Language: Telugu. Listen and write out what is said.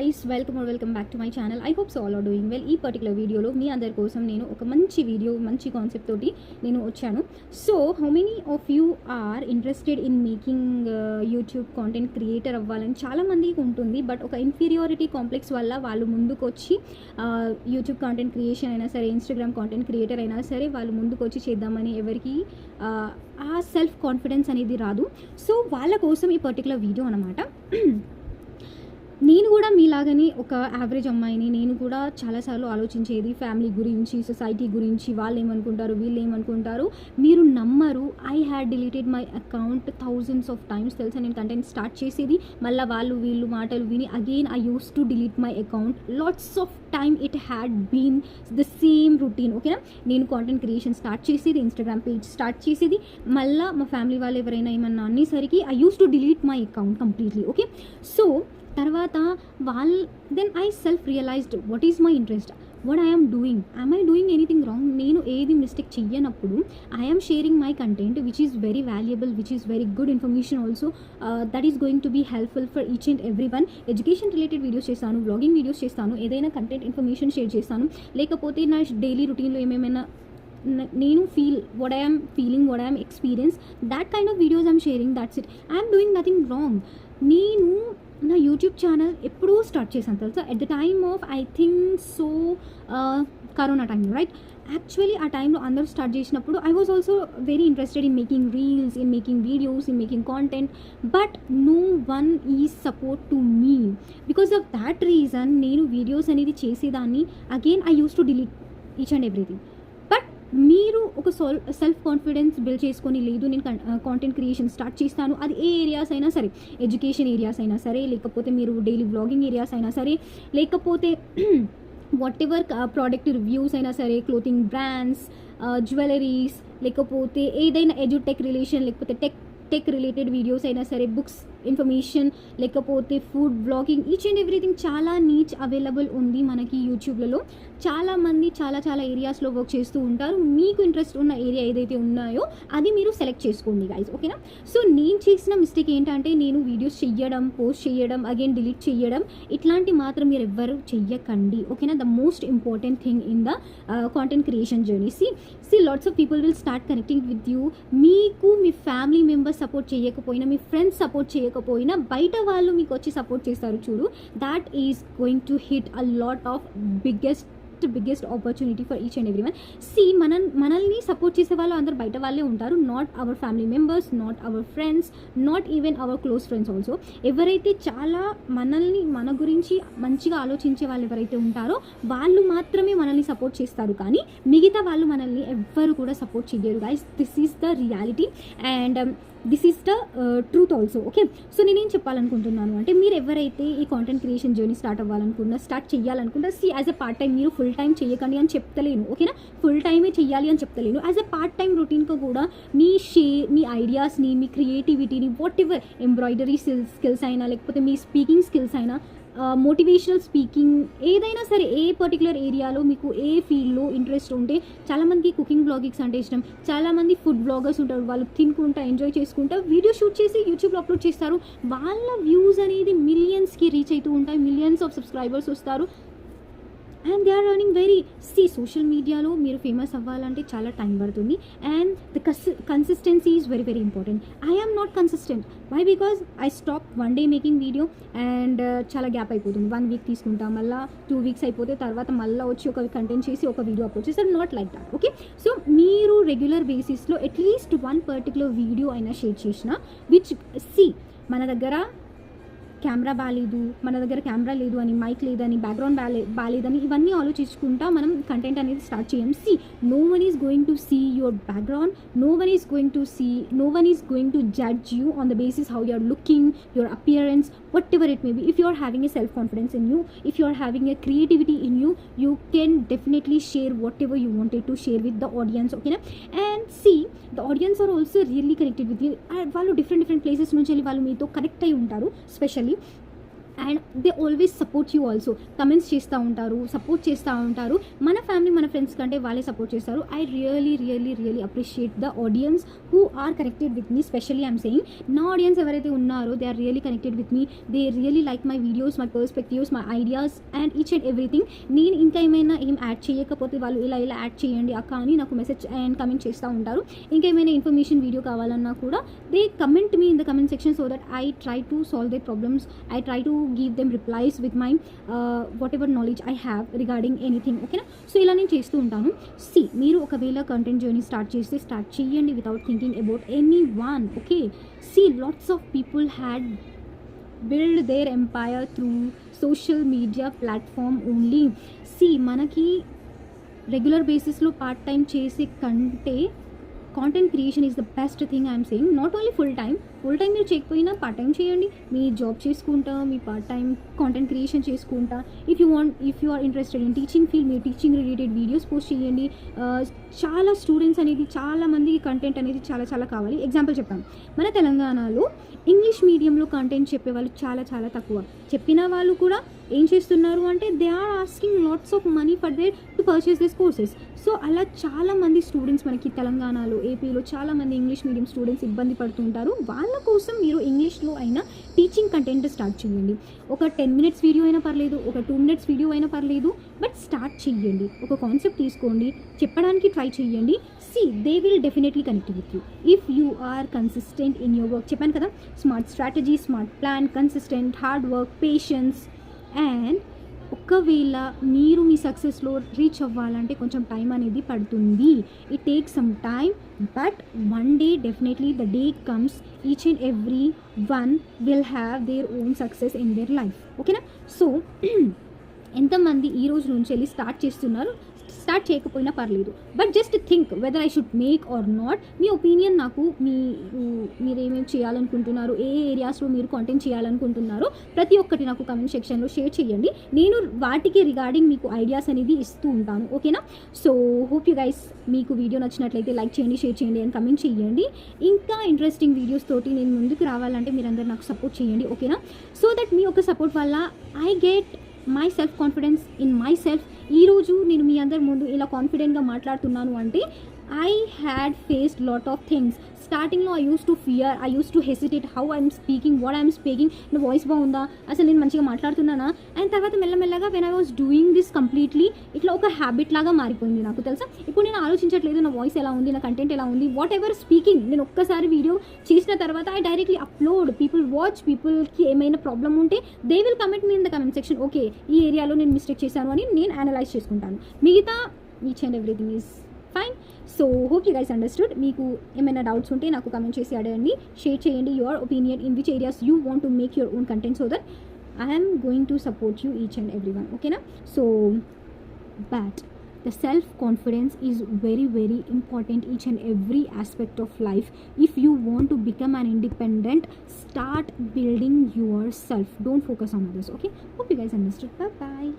guys, welcome back to my channel. I hope so all are doing well. ఈ పర్టికులర్ వీడియోలో మీ అందరి కోసం నేను ఒక మంచి కాన్సెప్ట్ తోటి నేను వచ్చాను. So how many of you are interested in making YouTube content creator అవ్వాలని చాలా మందికి ఉంటుంది. బట్ ఒక ఇన్ఫీరియారిటీ కాంప్లెక్స్ వల్ల వాళ్ళు ముందుకు వచ్చి యూట్యూబ్ కాంటెంట్ క్రియేషన్ అయినా సరే, ఇన్స్టాగ్రామ్ కాంటెంట్ క్రియేటర్ అయినా సరే వాళ్ళు ముందుకు వచ్చి చేద్దామని ఎవరికి ఆ సెల్ఫ్ కాన్ఫిడెన్స్ అనేది రాదు. సో వాళ్ళ కోసం ఈ పర్టికులర్ వీడియో అనమాట. నేను కూడా మీలాగని ఒక యావరేజ్ అమ్మాయిని. నేను కూడా చాలాసార్లు ఆలోచించేది ఫ్యామిలీ గురించి, సొసైటీ గురించి, వాళ్ళు ఏమనుకుంటారు, వీళ్ళు ఏమనుకుంటారు. మీరు నమ్మరు, I had deleted my account thousands of times. తెలుసా, నేను కంటెంట్ స్టార్ట్ చేసేది, మళ్ళీ వాళ్ళు వీళ్ళు మాటలు విని again I use to delete my account. Lots of time it had been the same routine. ఓకేనా, నేను కాంటెంట్ క్రియేషన్ స్టార్ట్ చేసేది, ఇన్స్టాగ్రామ్ పేజ్ స్టార్ట్ చేసేది, మళ్ళీ మా ఫ్యామిలీ వాళ్ళు ఎవరైనా ఏమన్నా అనేసరికి I use to delete my account completely. Okay, so తర్వాత then I self realised what is my interest, what I'm doing, I'm I doing anything wrong. నేను ఏది మిస్టేక్ చెయ్యనప్పుడు I'm sharing my content which is very valuable, which is very good information also, that is going to be helpful for each and every one. Education related videos చేస్తాను, బ్లాగింగ్ వీడియోస్ చేస్తాను, ఏదైనా కంటెంట్ ఇన్ఫర్మేషన్ షేర్ చేస్తాను, లేకపోతే నా డైలీ రొటీన్లో ఏమేమైనా నేను what I am feeling, what I am experience, that kind of videos I'm sharing, that's it. I am doing nothing wrong. నేను నా యూట్యూబ్ ఛానల్ ఎప్పుడూ స్టార్ట్ చేశాను తెలుసా, at the time of I think so corona టైంలో, రైట్. యాక్చువల్లీ ఆ టైంలో అందరూ స్టార్ట్ చేసినప్పుడు I was also very interested in making reels, in making videos, in making content, but no one is support to me. Because of that reason నేను వీడియోస్ అనేది చేసేదాన్ని, again I use to delete each and everything. మీరు ఒక సెల్ఫ్ కాన్ఫిడెన్స్ బిల్డ్ చేసుకొని, లేదు నేను కాంటెంట్ క్రియేషన్ స్టార్ట్ చేస్తాను, అది ఏ ఏరియాస్ అయినా సరే, ఎడ్యుకేషన్ ఏరియాస్ అయినా సరే, లేకపోతే మీరు డైలీ వ్లాగింగ్ ఏరియాస్ అయినా సరే, లేకపోతే వాట్ ఎవర్ ప్రోడక్ట్ రివ్యూస్ అయినా సరే, క్లోతింగ్ బ్రాండ్స్, జ్యువెలరీస్, లేకపోతే ఏదైనా ఎడ్యుటెక్ రిలేషన్, లేకపోతే టెక్ రిలేటెడ్ వీడియోస్ అయినా సరే, బుక్స్ ఇన్ఫర్మేషన్, లేకపోతే food blogging, each and everything చాలా నీచ్ అవైలబుల్ ఉంది మనకి యూట్యూబ్లలో. చాలామంది చాలా ఏరియాస్లో వర్క్ చేస్తూ ఉంటారు. మీకు ఇంట్రెస్ట్ ఉన్న ఏరియా ఏదైతే ఉన్నాయో అది మీరు సెలెక్ట్ చేసుకోండి గైస్, ఓకేనా. సో నేను చేసిన మిస్టేక్ ఏంటంటే, నేను వీడియోస్ చెయ్యడం, పోస్ట్ చేయడం, అగైన్ డిలీట్ చేయడం, ఇట్లాంటి మాత్రం మీరు ఎవ్వరు చెయ్యకండి, ఓకేనా. The most important thing in the content creation journey. See lots of people will start connecting with you. మీకు మీ ఫ్యామిలీ మెంబర్స్ సపోర్ట్ చేయకపోయినా, మీ ఫ్రెండ్స్ సపోర్ట్ చేయకపోయినా, బయట వాళ్ళు మీకు వచ్చి సపోర్ట్ చేస్తారు చూడు, that is going to hit a lot of biggest opportunity for each and every one. మనల్ని సపోర్ట్ చేసే వాళ్ళు అందరు బయట వాళ్ళే ఉంటారు, not our family members, not our friends, not even hour close friends also. ఎవరైతే చాలా మన గురించి మంచిగా ఆలోచించే వాళ్ళు ఎవరైతే ఉంటారో వాళ్ళు మాత్రమే మనల్ని సపోర్ట్ చేస్తారు, కానీ మిగతా వాళ్ళు మనల్ని ఎవ్వరు కూడా సపోర్ట్ చేయరు guys. This is the reality and this is the truth also, okay. So నేనేం చెప్పాలనుకుంటున్నాను అంటే, మీరు ఎవరైతే ఈ కాంటెంట్ క్రియేషన్ జర్నీ స్టార్ట్ చేయాలనుకున్నా, యాజ్ ఎ పార్ట్ టైం, మీరు ఫుల్ టైం చేయకండి అని చెప్తలేను, ఓకేనా. ఫుల్ టైమే చెయ్యాలి అని చెప్తలేను. యాజ్ ఎ పార్ట్ టైం రొటీన్గా కూడా మీ ఐడియాస్ని, మీ క్రియేటివిటీని, వాట్ ఎవర్ ఎంబ్రాయిడరీ స్కిల్స్ అయినా, లేకపోతే మీ స్పీకింగ్ స్కిల్స్ అయినా, మోటివేషనల్ స్పీకింగ్, ఏదైనా సరే, ఏ పర్టికులర్ ఏరియాలో మీకు ఏ ఫీల్డ్లో ఇంట్రెస్ట్ ఉంటే, చాలామందికి కుకింగ్ బ్లాగింగ్స్ అంటే ఇష్టం, చాలామంది ఫుడ్ బ్లాగర్స్ ఉంటారు, వాళ్ళు తినుకుంటా ఎంజాయ్ చేసుకుంటా వీడియో షూట్ చేసి యూట్యూబ్లో అప్లోడ్ చేస్తారు. వాళ్ళ వ్యూస్ అనేది మిలియన్స్కి రీచ్ అవుతూ ఉంటాయి, మిలియన్స్ ఆఫ్ సబ్స్క్రైబర్స్ వస్తారు, and they are running very. Social మీడియాలో మీరు ఫేమస్ అవ్వాలంటే చాలా టైం పడుతుంది, and the consistency is very important. I am not consistent. Why? Because I stop one day making video and చాలా గ్యాప్ అయిపోతుంది. 1 వీక్ తీసుకుంటా, మళ్ళీ 2 వీక్స్ అయిపోతే తర్వాత మళ్ళీ వచ్చి ఒక కంటెంట్ చేసి ఒక వీడియో అప్లోడ్ చేస్తారు. Not like that, okay. So మీరు రెగ్యులర్ బేసిస్లో అట్లీస్ట్ 1 పర్టికులర్ వీడియో అయినా షేర్ చేసిన, విచ్ మన దగ్గర కెమెరా బాగాలేదు, మన దగ్గర కెమెరా లేదు అని, మైక్ లేదని, బ్యాక్గ్రౌండ్ బాగాలేదని, ఇవన్నీ ఆలోచించుకుంటా మనం కంటెంట్ అనేది స్టార్ట్ చేయం. No one is going to see your background, no one is going to judge you on the basis how you are looking, your appearance, whatever it may be. If you are having a self confidence in you, if you are having a creativity in you, you can definitely share whatever you wanted to share with the audience, okay na. And the audience are also really connected with you. వాళ్ళు different places నుంచి వెళ్ళి వాళ్ళు మీతో కనెక్ట్ అయి ఉంటారు. Specially and they always support you also. Comments చేస్తూ ఉంటారు, సపోర్ట్ చేస్తూ ఉంటారు. మన ఫ్యామిలీ మన ఫ్రెండ్స్ కంటే వాళ్ళే సపోర్ట్ చేస్తారు. I really appreciate the audience who are connected with me. Specially I'm saying, నా ఆడియన్స్ ఎవరైతే ఉన్నారో they are really connected with me. They really like my videos, my perspectives, my ideas and each and everything. నేను ఇంకా ఏమైనా యాడ్ చేయకపోతే వాళ్ళు ఇలా యాడ్ చేయండి అక్క అని నాకు మెసేజ్ అండ్ కమెంట్ చేస్తూ ఉంటారు. ఇంకేమైనా ఇన్ఫర్మేషన్ వీడియో కావాలన్నా కూడా they comment me in the comment section so that I try to solve their problems. I try to give them replies with my whatever knowledge I have regarding anything. ఓకేనా? సో ఇలా నేను చేస్తూ ఉంటాను. మీరు ఒకవేళ కంటెంట్ జర్నీ స్టార్ట్ చేయండి without thinking about any one. Okay, lots of people had build their empire through social media platform only. మనకి రెగ్యులర్ బేసిస్లో పార్ట్ టైం చేసే కంటే content creation is the best thing I'm saying. Not only full time మీరు చేయకపోయినా పార్ట్ టైం చేయండి. మీ జాబ్ చేసుకుంటా, మీ పార్ట్ టైం కాంటెంట్ క్రియేషన్ చేసుకుంటా. If you are interested in teaching field, మీరు టీచింగ్ రిలేటెడ్ వీడియోస్ పోస్ట్ చేయండి. చాలా స్టూడెంట్స్ అనేది చాలా మంది కంటెంట్ అనేది చాలా కావాలి. ఎగ్జాంపుల్ చెప్తాను, మన తెలంగాణలో ఇంగ్లీష్ మీడియంలో కంటెంట్ చెప్పేవాళ్ళు చాలా తక్కువ. చెప్పిన వాళ్ళు కూడా ఏం చేస్తున్నారు అంటే they are asking lots of money for their to purchase this courses. So అలా చాలామంది స్టూడెంట్స్ మనకి తెలంగాణలో, ఏపీలో చాలామంది ఇంగ్లీష్ మీడియం స్టూడెంట్స్ ఇబ్బంది పడుతుంటారు. వాళ్ళ కోసం మీరు ఇంగ్లీష్లో అయినా టీచింగ్ కంటెంట్ స్టార్ట్ చేయండి. ఒక 10 minutes వీడియో అయినా పర్లేదు, ఒక 2 minutes వీడియో అయినా పర్లేదు, బట్ స్టార్ట్ చేయండి. ఒక కాన్సెప్ట్ తీసుకోండి, చెప్పడానికి ట్రై చేయండి. They will definitely connect with you if you are consistent in your work. చెప్పాను కదా, smart strategy, smart plan, consistent, hard work, patience. And ఒకవేళ మీరు మీ సక్సెస్లో రీచ్ అవ్వాలంటే కొంచెం టైం అనేది పడుతుంది. It takes some time, but one day definitely the day comes each and every one will have their own success in their life. ఓకేనా? సో ఎంతమంది ఈ రోజు నుంచి వెళ్ళి స్టార్ట్ చేస్తున్నారు? స్టార్ట్ చేయకపోయినా పర్లేదు, but just think whether I should make or not. మీ ఒపీనియన్ నాకు, మీరేమేమి చేయాలనుకుంటున్నారు, ఏ ఏరియాస్లో మీరు కాంటెంట్ చేయాలనుకుంటున్నారో ప్రతి ఒక్కటి నాకు కమెంట్ సెక్షన్లో షేర్ చేయండి. నేను వాటికి రిగార్డింగ్ మీకు ఐడియాస్ అనేది ఇస్తూ ఉంటాను. ఓకేనా? సో హోప్ యూ గైస్, మీకు వీడియో నచ్చినట్లయితే లైక్ చేయండి, షేర్ చేయండి అండ్ కమెంట్ చేయండి. ఇంకా ఇంట్రెస్టింగ్ వీడియోస్ తోటి నేను ముందుకు రావాలంటే మీరందరూ నాకు సపోర్ట్ చేయండి. ఓకేనా? సో దట్ మీ యొక్క సపోర్ట్ వల్ల I get my self confidence in my self. ఈరోజు నేను మీ అందరి ముందు ఇలా కాన్ఫిడెంట్గా మాట్లాడుతున్నాను అంటే I had faced lot of things. స్టార్టింగ్లో I used to fear, I used to hesitate how I'm speaking, what I'm speaking. నా వాయిస్ బాగుందా, అసలు నేను మంచిగా మాట్లాడుతున్నానా? అండ్ తర్వాత మెల్లమెల్లగా when I was doing this completely, ఇట్లా ఒక హ్యాబిట్ లాగా మారిపోయింది నాకు. తెలుసా, ఇప్పుడు నేను ఆలోచించట్లేదు నా వాయిస్ ఎలా ఉంది, నా కంటెంట్ ఎలా ఉంది, వాట్ ఎవర్ స్పీకింగ్. నేను ఒక్కసారి వీడియో చేసిన తర్వాత I directly upload, people watch, పీపుల్కి ఏమైనా ప్రాబ్లం ఉంటే they will comment me in the comment section. Okay, ఈ ఏరియాలో నేను మిస్టేక్ చేశాను అని నేను అనలైజ్ చేసుకుంటాను. మిగతా each and everything is fine. So hope you guys understood. మీకు ఏమైనా డౌట్స్ ఉంటే నాకు కమెంట్ చేసి అడగండి, షేర్ చేయండి your opinion in which areas you want to make your own content so that I'm going to support you each and every one. ఓకేనా? So but the self-confidence is very important each and every aspect of life. If you want to become an independent, start building yourself. Don't focus on others. Okay, hope you guys understood. Bye bye.